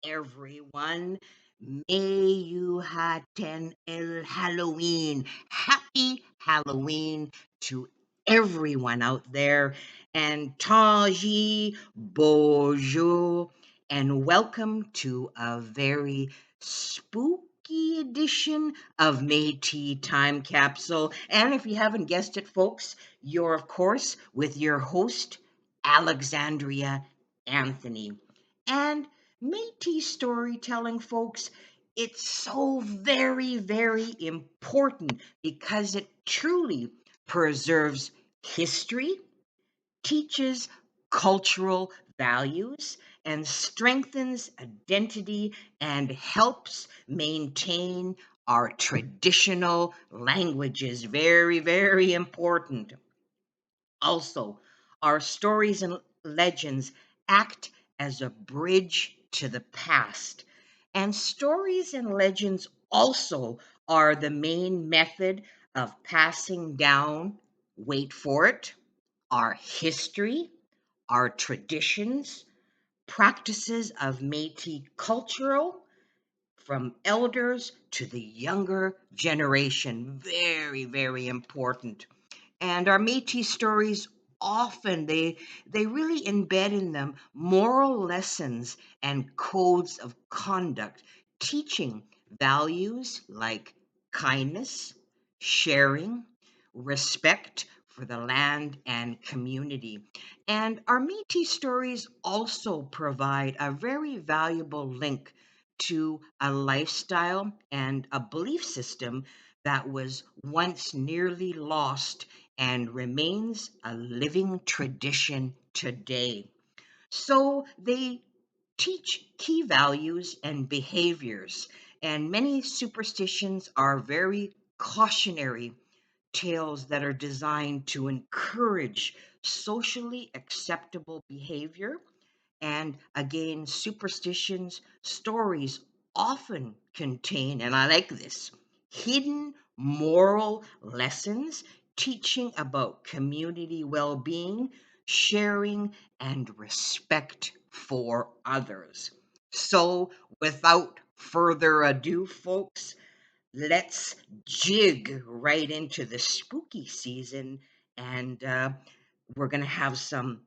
Everyone. Miyeuhtayn Li Hallowe'en. Happy Halloween to everyone out there. And Tawnshi, Bonjour, and welcome to a very spooky edition of Metis Time Capsule. And if you haven't guessed it, folks, you're, of course, with your host, Alexandria Anthony. And Métis storytelling, folks, it's so very, very important because it truly preserves history, teaches cultural values, and strengthens identity and helps maintain our traditional languages. Very, very important. Also, our stories and legends act as a bridge to the past. And stories and legends also are the main method of passing down, wait for it, our history, our traditions, practices of Métis cultural from elders to the younger generation. Very, very important. And our Métis stories often they really embed in them moral lessons and codes of conduct, teaching values like kindness, sharing, respect for the land and community. And our Métis stories also provide a very valuable link to a lifestyle and a belief system that was once nearly lost and remains a living tradition today. So they teach key values and behaviors, and many superstitions are very cautionary tales that are designed to encourage socially acceptable behavior. And again, superstitions, stories often contain, and I like this, hidden moral lessons teaching about community well being, sharing, and respect for others. So, without further ado, folks, let's jig right into the spooky season, and we're going to have some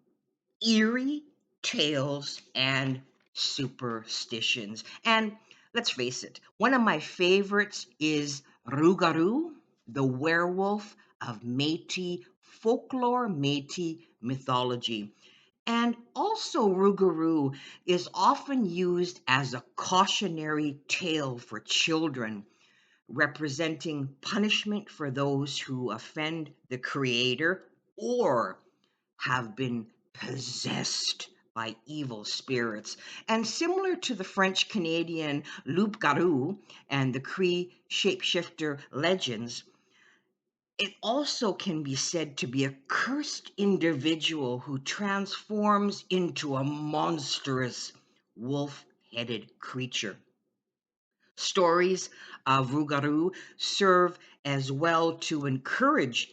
eerie tales and superstitions. And let's face it, one of my favorites is Rougarou, the werewolf of Métis folklore, Métis mythology. And also, Rougarou is often used as a cautionary tale for children, representing punishment for those who offend the creator or have been possessed by evil spirits. And similar to the French Canadian Loup-garou and the Cree shapeshifter legends, it also can be said to be a cursed individual who transforms into a monstrous wolf headed creature. Stories of Rougarou serve as well to encourage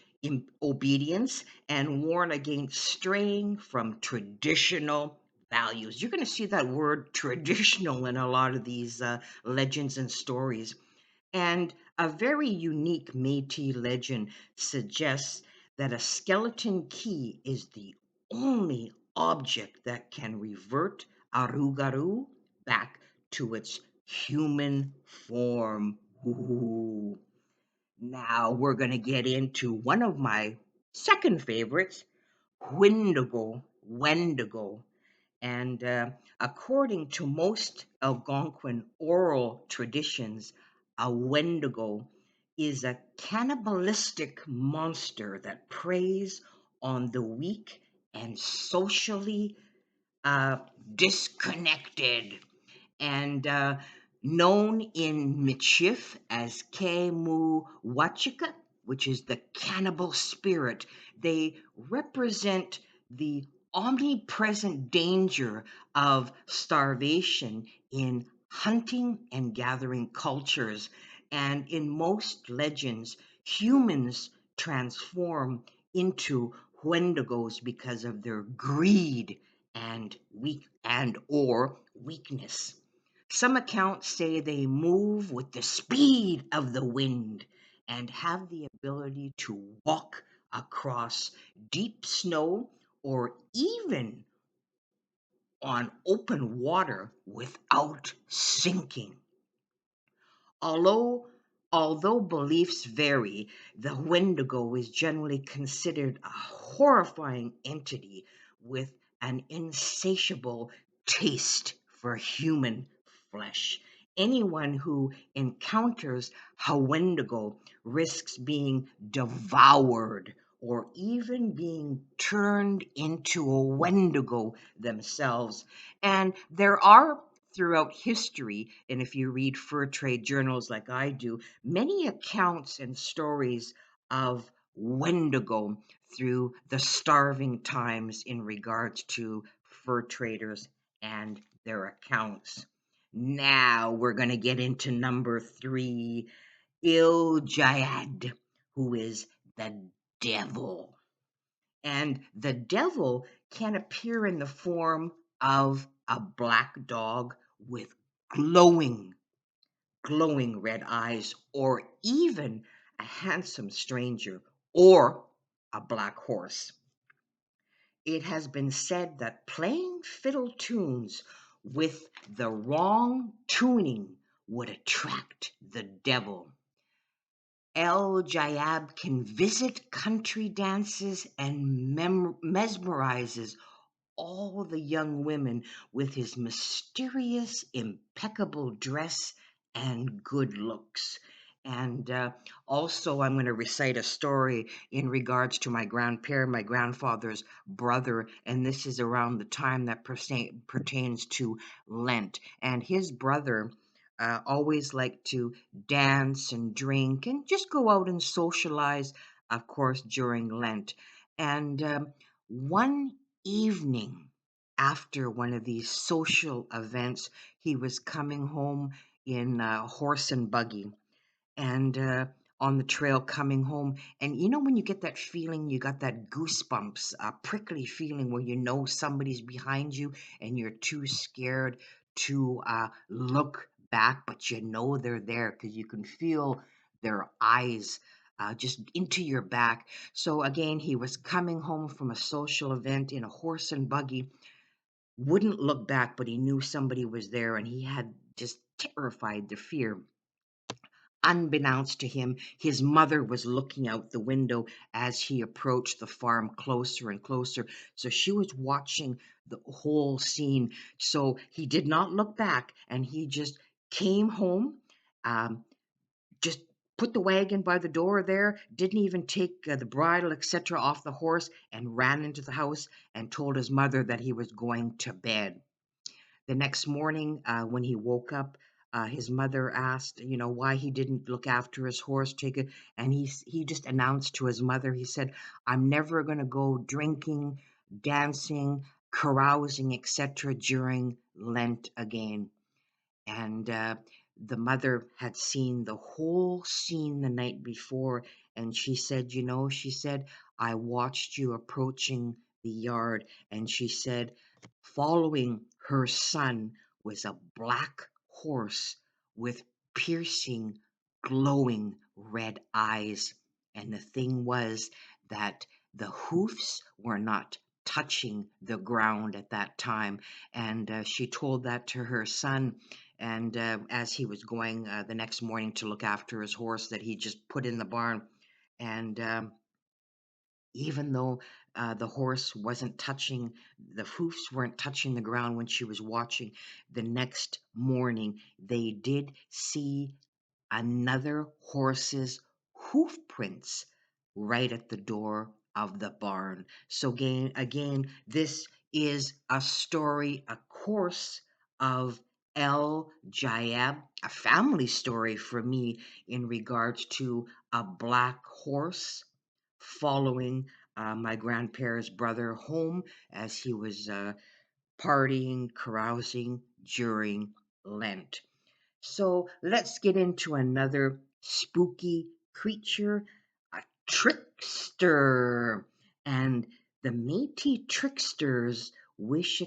obedience and warn against straying from traditional values. You're going to see that word traditional in a lot of these legends and stories. And a very unique Métis legend suggests that a skeleton key is the only object that can revert a Rougarou back to its human form. Ooh. Now we're going to get into one of my second favorites, Wendigo. And according to most Algonquin oral traditions, a Wendigo is a cannibalistic monster that preys on the weak and socially uh, disconnected, and known in Michif as Wachika, which is the cannibal spirit. They represent the omnipresent danger of starvation in hunting and gathering cultures. And in most legends, humans transform into Wendigos because of their greed and weak and or weakness. Some accounts say they move with the speed of the wind and have the ability to walk across deep snow or even on open water without sinking. Although although beliefs vary, the Wendigo is generally considered a horrifying entity with an insatiable taste for human flesh. Anyone who encounters a Wendigo risks being devoured or even being turned into a Wendigo themselves. And there are throughout history, and if you read fur trade journals like I do, many accounts and stories of Wendigo through the starving times in regards to fur traders and their accounts. Now we're going to get into number 3, Jiyaad, who is the devil. And the devil can appear in the form of a black dog with glowing, glowing red eyes, or even a handsome stranger, or a black horse. It has been said that playing fiddle tunes with the wrong tuning would attract the devil. Jiyaad can visit country dances and mesmerizes all the young women with his mysterious, impeccable dress and good looks. And also, I'm going to recite a story in regards to my grandparent, my grandfather's brother, and this is around the time that pertains to Lent. And his brother always liked to dance and drink and just go out and socialize, of course, during Lent. And one evening, after one of these social events, he was coming home in a horse and buggy, and on the trail coming home. And you know, when you get that feeling, you got that goosebumps, a prickly feeling where you know somebody's behind you and you're too scared to look back, but you know they're there because you can feel their eyes just into your back. So again, he was coming home from a social event in a horse and buggy, wouldn't look back, but he knew somebody was there, and he had just terrified the fear. Unbeknownst to him, his mother was looking out the window as he approached the farm closer and closer. So she was watching the whole scene. So he did not look back, and he just came home, just put the wagon by the door there, didn't even take the bridle, etc., off the horse, and ran into the house and told his mother that he was going to bed. The next morning, when he woke up, his mother asked, why he didn't look after his horse, take it, and he just announced to his mother. He said, "I'm never going to go drinking, dancing, carousing, etc. during Lent again." And the mother had seen the whole scene the night before, and she said, she said, "I watched you approaching the yard," and she said, following her son was a black horse with piercing, glowing red eyes. And the thing was that the hoofs were not touching the ground at that time. And she told that to her son. And as he was going the next morning to look after his horse that he just put in the barn, and even though the horse wasn't touching, the hoofs weren't touching the ground when she was watching, the next morning they did see another horse's hoof prints right at the door of the barn. So again, this is a story, a course of El Jiyaad, a family story for me in regards to a black horse following my grandparents' brother home as he was partying, carousing during Lent. So let's get into another spooky creature, a trickster. And the Métis tricksters wish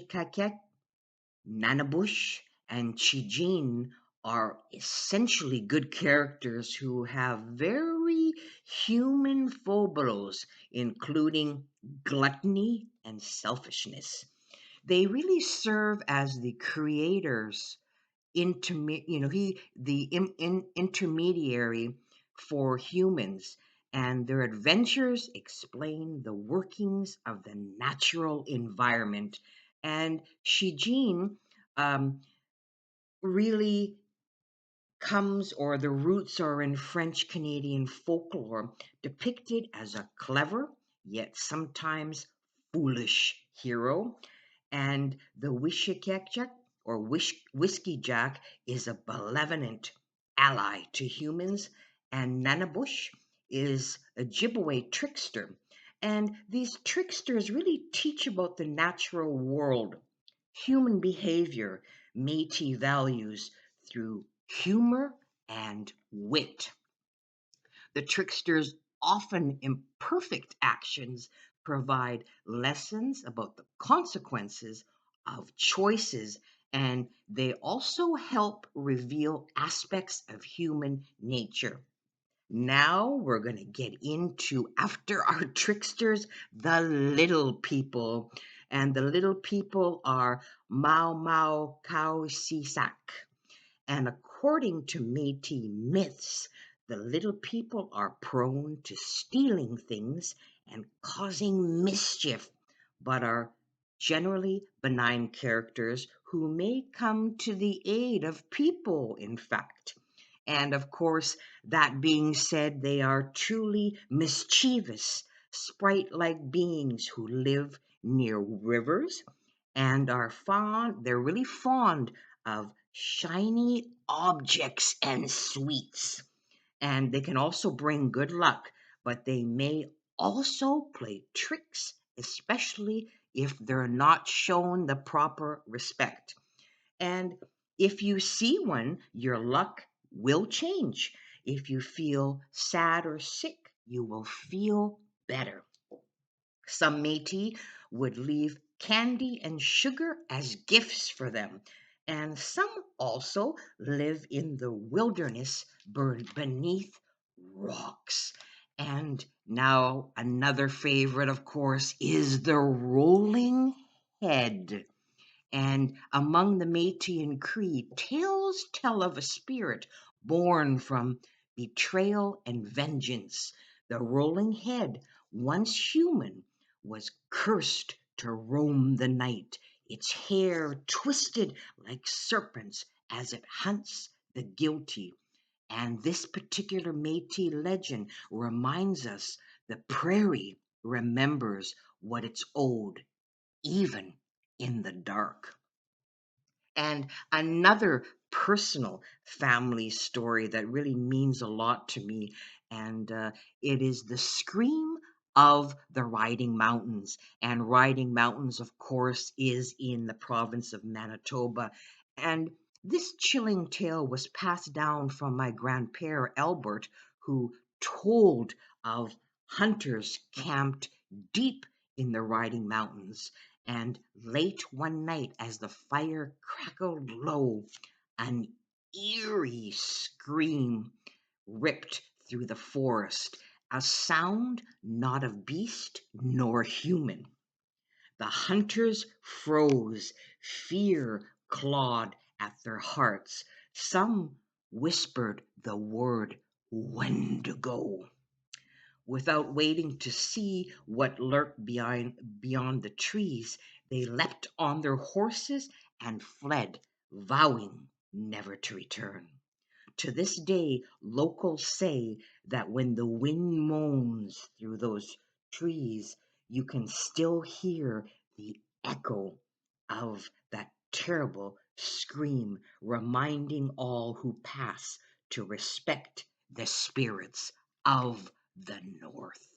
Nanabush and Chijin are essentially good characters who have very human foibles, including gluttony and selfishness. They really serve as the creators intermediary for humans, and their adventures explain the workings of the natural environment. And Shijin um, really comes, or the roots are in French Canadian folklore, depicted as a clever yet sometimes foolish hero. And the Wishikekjak, or Whiskey Jack, is a benevolent ally to humans. And Nanabush is a Ojibwe trickster. And these tricksters really teach about the natural world, human behavior, Métis values through humor and wit. The trickster's often imperfect actions provide lessons about the consequences of choices, and they also help reveal aspects of human nature. Now we're going to get into, after our tricksters, the little people. And the little people are Mau Mau Kau Sisak. And according to Métis myths, the little people are prone to stealing things and causing mischief, but are generally benign characters who may come to the aid of people, in fact. And of course, that being said, they are truly mischievous, sprite like beings who live near rivers and they're really fond of shiny objects and sweets. And they can also bring good luck, but they may also play tricks, especially if they're not shown the proper respect. And if you see one, your luck will change. If you feel sad or sick, you will feel better. Some Métis would leave candy and sugar as gifts for them, and some also live in the wilderness beneath rocks. And now, another favorite, of course, is the rolling head. And among the Métis and Cree, tales tell of a spirit born from betrayal and vengeance. The rolling head, once human, was cursed to roam the night, its hair twisted like serpents as it hunts the guilty. And this particular Métis legend reminds us the prairie remembers what it's owed, even in the dark. And another personal family story that really means a lot to me, and it is the scream of the Riding Mountains. And Riding Mountains, of course, is in the province of Manitoba. And this chilling tale was passed down from my grandpère Albert, who told of hunters camped deep in the Riding Mountains. And late one night, as the fire crackled low, an eerie scream ripped through the forest, a sound not of beast nor human. The hunters froze, fear clawed at their hearts. Some whispered the word Wendigo. Without waiting to see what lurked beyond the trees, they leapt on their horses and fled, vowing never to return. To this day, locals say that when the wind moans through those trees, you can still hear the echo of that terrible scream, reminding all who pass to respect the spirits of the North.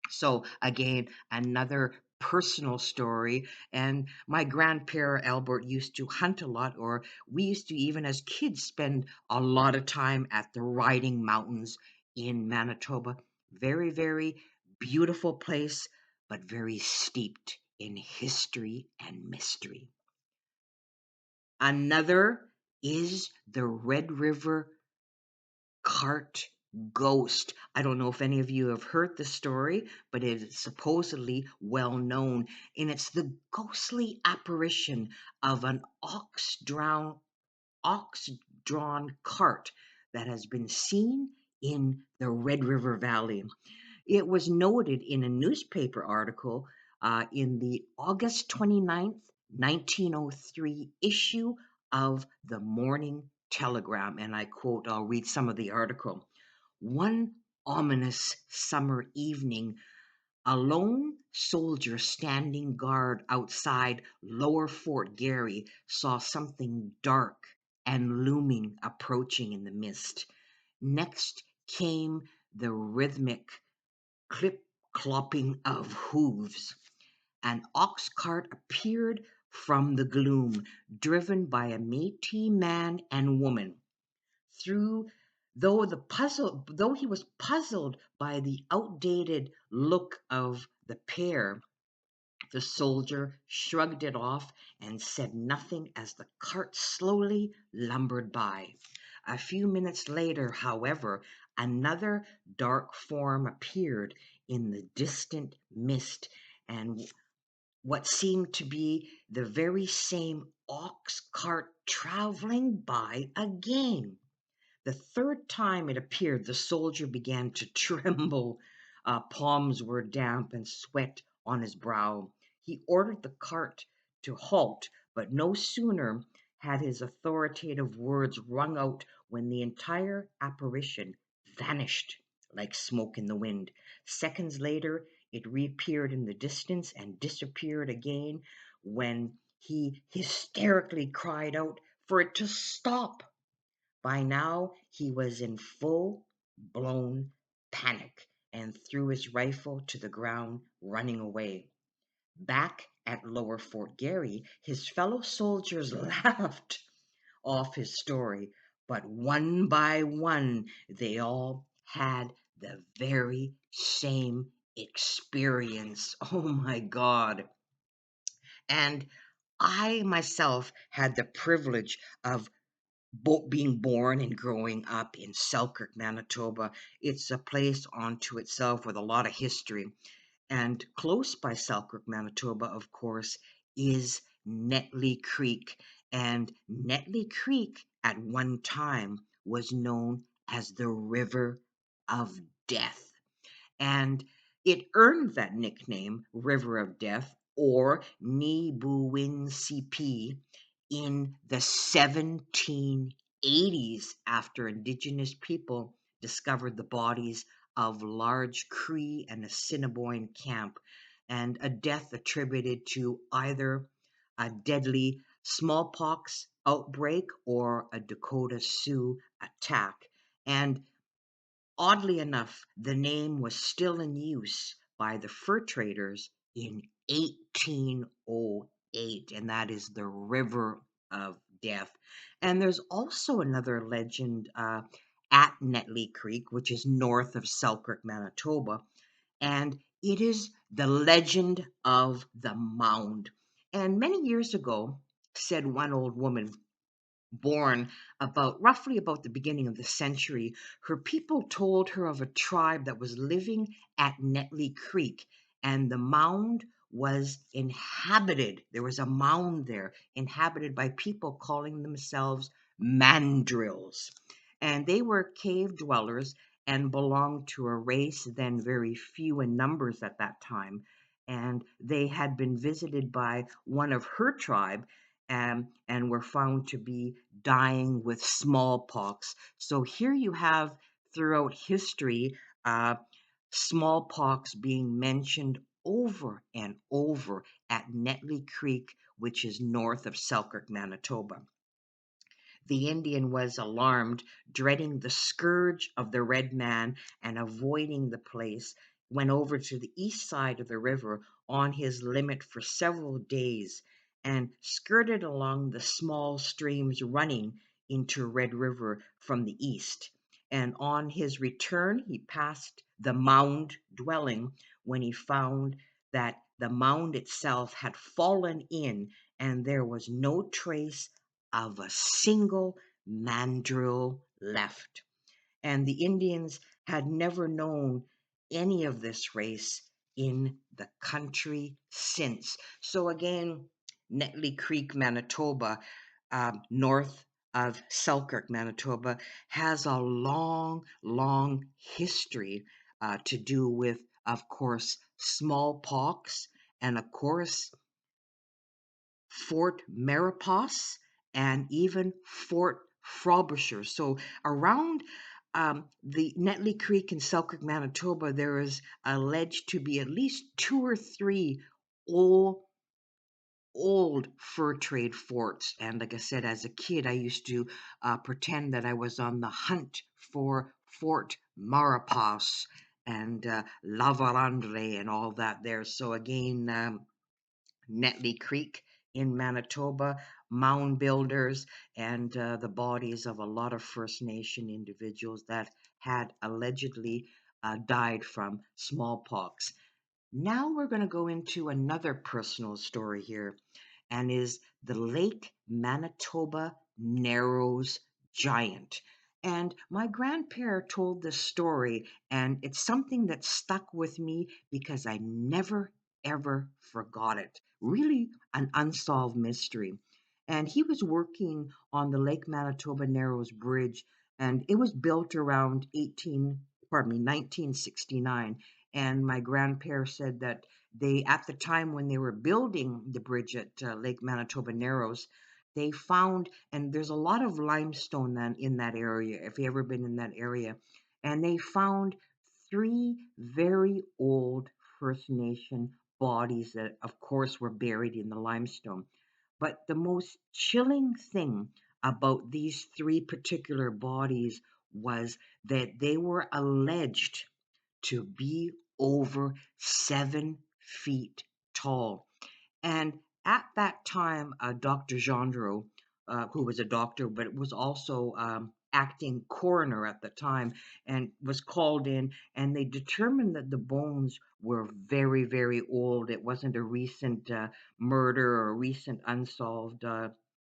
So again, another personal story. And my grandparent Albert used to hunt a lot, or we used to, even as kids, spend a lot of time at the Riding Mountains in Manitoba. Very, very beautiful place, but very steeped in history and mystery. Another is the Red River cart ghost. I don't know if any of you have heard the story, but it is supposedly well known. And it's the ghostly apparition of an ox drawn cart that has been seen in the Red River Valley. It was noted in a newspaper article in the August 29th, 1903 issue of the Morning Telegram. And I quote, I'll read some of the article. One ominous summer evening, a lone soldier standing guard outside Lower Fort Garry saw something dark and looming approaching in the mist. Next came the rhythmic clip clopping of hooves. An ox cart appeared from the gloom, driven by a Métis man and woman. Through though he was puzzled by the outdated look of the pair, the soldier shrugged it off and said nothing as the cart slowly lumbered by. A few minutes later, however, another dark form appeared in the distant mist, and what seemed to be the very same ox cart traveling by again. The third time it appeared, the soldier began to tremble. Palms were damp and sweat on his brow. He ordered the cart to halt, but no sooner had his authoritative words rung out when the entire apparition vanished like smoke in the wind. Seconds later, it reappeared in the distance and disappeared again when he hysterically cried out for it to stop. By now he was in full blown panic and threw his rifle to the ground, running away. Back at Lower Fort Garry, his fellow soldiers laughed off his story, but one by one they all had the very same experience. Oh my God. And I myself had the privilege of being born and growing up in Selkirk, Manitoba. It's a place unto itself with a lot of history. And close by Selkirk, Manitoba, of course, is Netley Creek. And Netley Creek at one time was known as the River of Death. And it earned that nickname, River of Death, or Nibuin CP, in the 1780s after Indigenous people discovered the bodies of large Cree and Assiniboine camp, and a death attributed to either a deadly smallpox outbreak or a Dakota Sioux attack. And oddly enough, the name was still in use by the fur traders in 1808, and that is the River of Death. And there's also another legend at Netley Creek, which is north of Selkirk, Manitoba, and it is the legend of the Mound. And many years ago, said one old woman, born roughly about the beginning of the century, her people told her of a tribe that was living at Netley Creek, and the mound was inhabited. There was a mound there inhabited by people calling themselves mandrills. And they were cave dwellers and belonged to a race then very few in numbers at that time. And they had been visited by one of her tribe, and were found to be dying with smallpox. So here you have throughout history smallpox being mentioned over and over at Netley Creek, which is north of Selkirk, Manitoba. The Indian was alarmed, dreading the scourge of the red man, and avoiding the place, went over to the east side of the river on his limit for several days, and skirted along the small streams running into Red River from the east. And on his return, he passed the mound dwelling when he found that the mound itself had fallen in, and there was no trace of a single mandrill left. And the Indians had never known any of this race in the country since. So again, Netley Creek, Manitoba, north of Selkirk, Manitoba, has a long, long history to do with, of course, smallpox, and of course, Fort Mariposa, and even Fort Frobisher. So around the Netley Creek in Selkirk, Manitoba, there is alleged to be at least 2 or 3 old fur trade forts. And like I said, as a kid, I used to pretend that I was on the hunt for Fort Mariposa and La Vérendrye and all that there. So again, Netley Creek in Manitoba, mound builders, and the bodies of a lot of First Nation individuals that had allegedly died from smallpox. Now we're going to go into another personal story here, and is the Lake Manitoba Narrows giant. And my grandparent told this story, and it's something that stuck with me because I never ever forgot it. Really, an unsolved mystery. And he was working on the Lake Manitoba Narrows Bridge, and it was built around 1969. And my grandparent said that they, at the time when they were building the bridge at Lake Manitoba Narrows, they found, and there's a lot of limestone then in that area, if you ever been in that area, and they found 3 very old First Nation bodies that, of course, were buried in the limestone. But the most chilling thing about these 3 particular bodies was that they were alleged to be over 7 feet tall. And at that time, Dr. Gendreau, who was a doctor but was also acting coroner at the time, and was called in, and they determined that the bones were very, very old. It wasn't a recent murder or a recent unsolved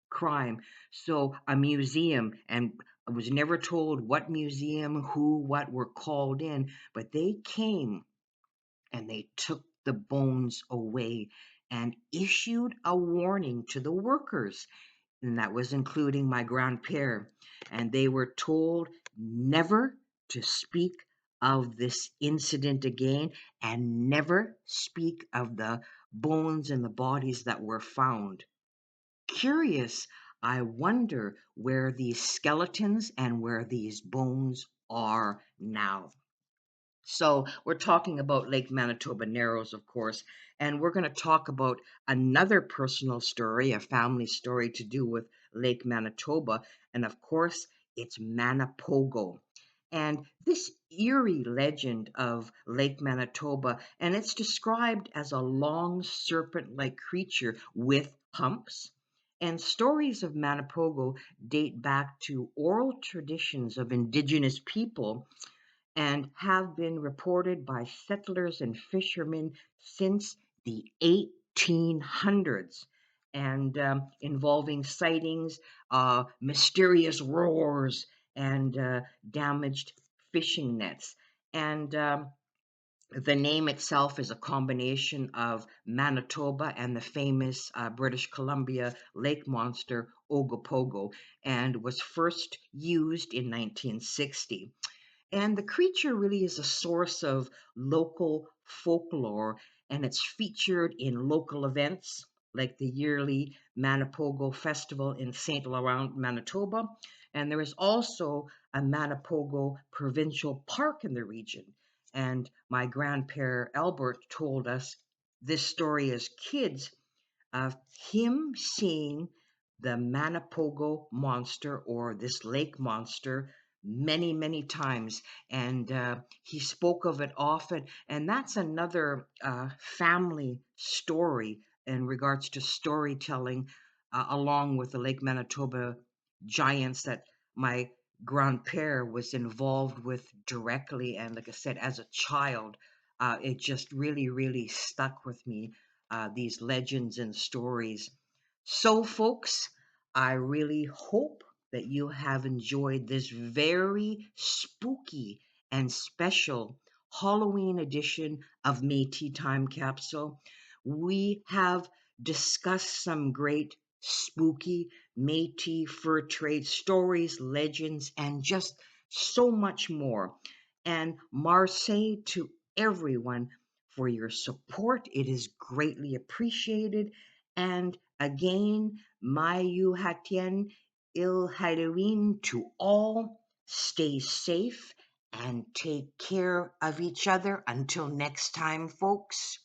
crime. So a museum, and I was never told what museum, who, what were called in, but they came and they took the bones away and issued a warning to the workers, and that was including my grandpere. And they were told never to speak of this incident again, and never speak of the bones and the bodies that were found. Curious, I wonder where these skeletons and where these bones are now. So we're talking about Lake Manitoba Narrows, of course, and we're going to talk about another personal story, a family story to do with Lake Manitoba, and of course, it's Manipogo. And this eerie legend of Lake Manitoba, and it's described as a long serpent-like creature with humps. And stories of Manipogo date back to oral traditions of Indigenous people and have been reported by settlers and fishermen since the 1800s, and involving sightings, mysterious roars, and damaged fishing nets. And the name itself is a combination of Manitoba and the famous British Columbia lake monster Ogopogo, and was first used in 1960. And the creature really is a source of local folklore, and it's featured in local events like the yearly Manipogo Festival in St. Laurent, Manitoba. And there is also a Manipogo Provincial Park in the region. And my grandpère Albert told us this story as kids of him seeing the Manipogo monster, or this lake monster, many, many times. And he spoke of it often. And that's another family story in regards to storytelling, along with the Lake Manitoba giants that my grandpère was involved with directly. And like I said, as a child, it just really, really stuck with me, these legends and stories. So, folks, I really hope that you have enjoyed this very spooky and special Halloween edition of Métis Time Capsule. We have discussed some great spooky Métis fur trade stories, legends, and just so much more. And Marssii, to everyone for your support. It is greatly appreciated. And again, Miyeuhtayn Li Hallowe'en to all. Stay safe and take care of each other. Until next time, folks.